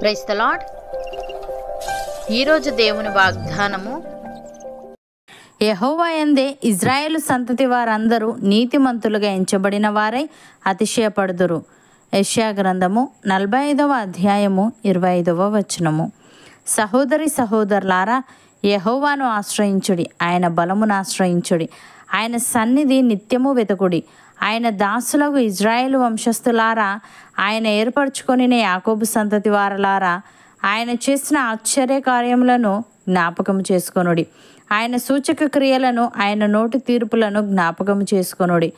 Praise the lord. ఈరోజు దేవుని వాగ్దానము, యెహోవా యందే ఇజ్రాయేలు సంతతి వారందరూ నీతిమంతులుగా ఎంచబడిన వారై అతిశయపడుదురు. యెషయా గ్రంథము 45వ అధ్యాయము 25వ వచనము. సహోదరి సహోదరులారా, యెహోవాను ఆశ్రయించుడి, ఆయన బలమును ఆశ్రయించుడి, ఆయన సన్నిధి నిత్యము వెతుకుడి. ఆయన దాసులకు ఇజ్రాయేలు వంశస్థులారా, ఆయన ఏర్పరచుకొనిన యాకోబు సంతతి వారలారా, ఆయన చేసిన ఆశ్చర్య కార్యములను జ్ఞాపకం చేసుకొనుడి. ఆయన సూచక క్రియలను, ఆయన నోటి తీర్పులను జ్ఞాపకం చేసుకొనుడి.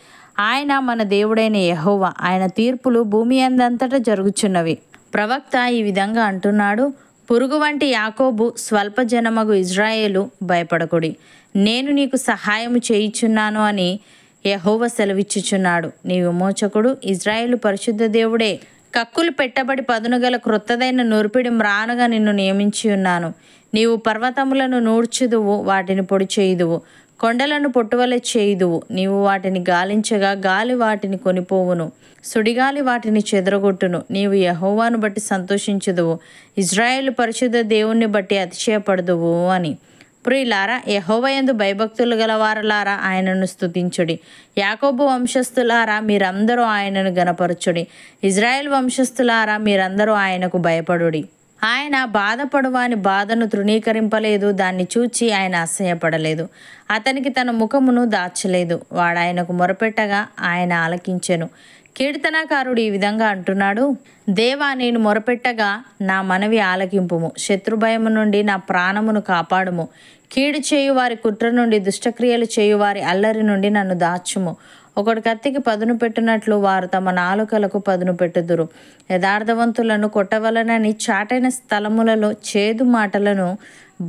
ఆయన మన దేవుడైన యెహోవా, ఆయన తీర్పులు భూమి అందంతటా జరుగుచున్నవి. ప్రవక్త ఈ విధంగా అంటున్నాడు: పురుగు వంటి యాకోబు, స్వల్ప జనమగు ఇజ్రాయేలు, భయపడకుడి, నేను నీకు సహాయము చేయుచున్నాను అని యెహోవా సెలవిచ్చుచున్నాడు. నీ విమోచకుడు ఇజ్రాయేలు పరిశుద్ధ దేవుడే. కక్కులు పెట్టబడి పదునుగల క్రొత్తదైన నూర్పిడి మ్రానుగా నిన్ను నియమించి ఉన్నాను. నీవు పర్వతములను నూడ్చుదువు, వాటిని పొడి చేయుదువు, కొండలను పొట్టువలె చేయుదువు. నీవు వాటిని గాలించగా గాలి వాటిని కొనిపోవును, సుడిగాలి వాటిని చెదరగొట్టును. నీవు యెహోవాను బట్టి సంతోషించుదువు, ఇజ్రాయేలు పరిశుద్ధ దేవుణ్ణి బట్టి అతిశయపడుదువు అని. ప్రియులారా, యెహోవా యందు భయభక్తులు గల వారలారా, ఆయనను స్తుతించుడి. యాకోబు వంశస్థులారా, మీరందరూ ఆయనను గనపరచుడి. ఇజ్రాయేల్ వంశస్థులారా, మీరందరూ ఆయనకు భయపడుడి. ఆయన బాధపడువాని బాధను తృణీకరింపలేదు, దాన్ని చూచి ఆయన అసహ్యపడలేదు. అతనికి తన ముఖమును దాచలేదు. వాడాయనకు మొరపెట్టగా ఆయన ఆలకించెను. కీర్తనాకారుడు ఈ విధంగా అంటున్నాడు: దేవా, నేను మొరపెట్టగా నా మనవి ఆలకింపుము. శత్రుభయము నుండి నా ప్రాణమును కాపాడుము. కీడు చేయు వారి కుట్ర నుండి, దుష్టక్రియలు చేయు వారి అల్లరి నుండి నన్ను దాచుము. ఒకడు కత్తికి పదును పెట్టినట్లు వారు తమ నాలుకలకు పదును పెట్టుదురు. యథార్థవంతులను కొట్టవలనని చాటైన స్థలములలో చేదు మాటలను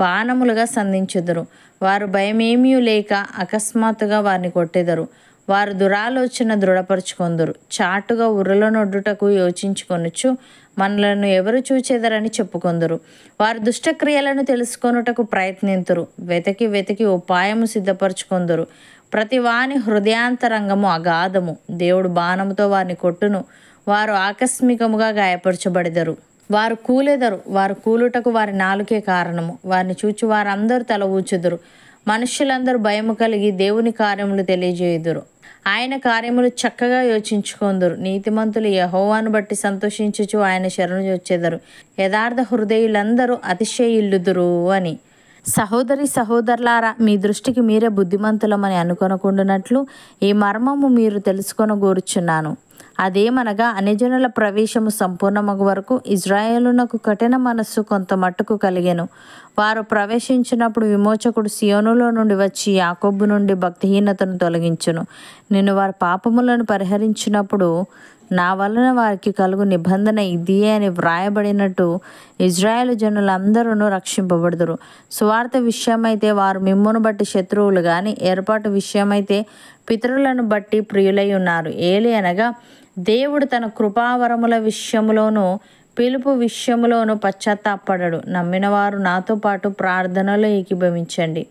బాణములుగా సంధించుదురు. వారు భయమేమీ లేక అకస్మాత్తుగా వారిని కొట్టెదరు. వారు దురాలోచన దృఢపరుచుకొందురు. చాటుగా ఉర్రలనొడ్డుటకు యోచించుకొనుచు మనలను ఎవరు చూచెదరని చెప్పుకొందురు. వారు దుష్టక్రియలను తెలుసుకొనుటకు ప్రయత్నింతురు. వెతికి వెతికి ఉపాయము సిద్ధపరచుకొందురు. ప్రతి వాని హృదయాంతరంగము అగాధము. దేవుడు బాణముతో వారిని కొట్టును. వారు ఆకస్మికముగా గాయపరచబడెదరు. వారు కూలెదరు. వారు కూలుటకు వారి నాలుకే కారణము. వారిని చూచి వారందరూ తల ఊచుదురు. మనుష్యులందరూ భయము కలిగి దేవుని కార్యములు తెలియజేయుదురు. ఆయన కార్యములు చక్కగా యోచించుకొందురు. నీతిమంతులు యెహోవాను బట్టి సంతోషించుచు ఆయన శరణు వచ్చెదరు. యథార్థ హృదయులందరూ అతిశయిల్లుదురు అని. సహోదరి సహోదరులారా, మీ దృష్టికి మీరే బుద్ధిమంతులమని అనుకొనకుండునట్లు ఈ మర్మము మీరు తెలుసుకొనగోరుచున్నాను. అదేమనగా, అన్యజనుల ప్రవేశము సంపూర్ణమగు వరకు ఇజ్రాయేలునకు కఠిన మనస్సు కొంత మట్టుకు కలిగెను. వారు ప్రవేశించినప్పుడు విమోచకుడు సియోనులో నుండి వచ్చి యాకోబు నుండి భక్తిహీనతను తొలగించును. నేను వారి పాపములను పరిహరించినప్పుడు నా వలన వారికి కలుగు నిబంధన ఇదియే అని వ్రాయబడినట్టు ఇజ్రాయేలు జనులందరూ రక్షింపబడుదురు. సువార్త విషయమైతే వారు మిమ్మును బట్టి శత్రువులు గాని, ఏర్పాటు విషయమైతే పితరులను బట్టి ప్రియులై ఉన్నారు. ఏలి అనగా, దేవుడు తన కృపావరముల విషయములోను పిలుపు విషయములోను పశ్చాత్తాపడడు. నమ్మిన వారు నాతో పాటు ప్రార్థనలో ఏకీభవించండి.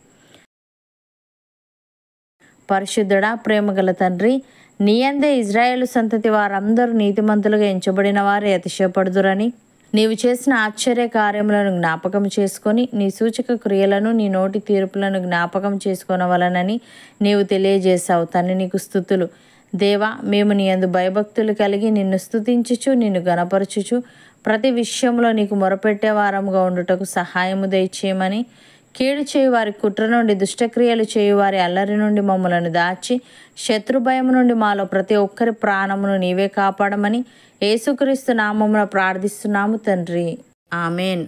పరిశుద్ధుడా, ప్రేమగల తండ్రి, నీయందే ఇజ్రాయేలు సంతతి వారందరూ నీతిమంతులుగా ఎంచబడిన వారే అతిశయపడుదురని, నీవు చేసిన ఆశ్చర్య కార్యములను జ్ఞాపకం చేసుకొని, నీ సూచక క్రియలను, నీ నోటి తీర్పులను జ్ఞాపకం చేసుకొనవలనని నీవు తెలియజేశావు. తండ్రి, నీకు స్తుతులు. దేవా, మేము నీ యందు భయభక్తులు కలిగి నిన్ను స్తుతించుచు, నిన్ను గణపరచుచు, ప్రతి విషయంలో నీకు మొరపెట్టే వారముగా ఉండుటకు సహాయము దయచేయమని, కీడు చేయు వారి కుట్ర నుండి, దుష్టక్రియలు చేయు వారి అల్లరి నుండి మమ్మలను దాచి, శత్రుభయము నుండి మాలో ప్రతి ఒక్కరి ప్రాణమును నీవే కాపాడమని యేసుక్రీస్తు నామమున ప్రార్థిస్తున్నాము తండ్రి. ఆమెన్.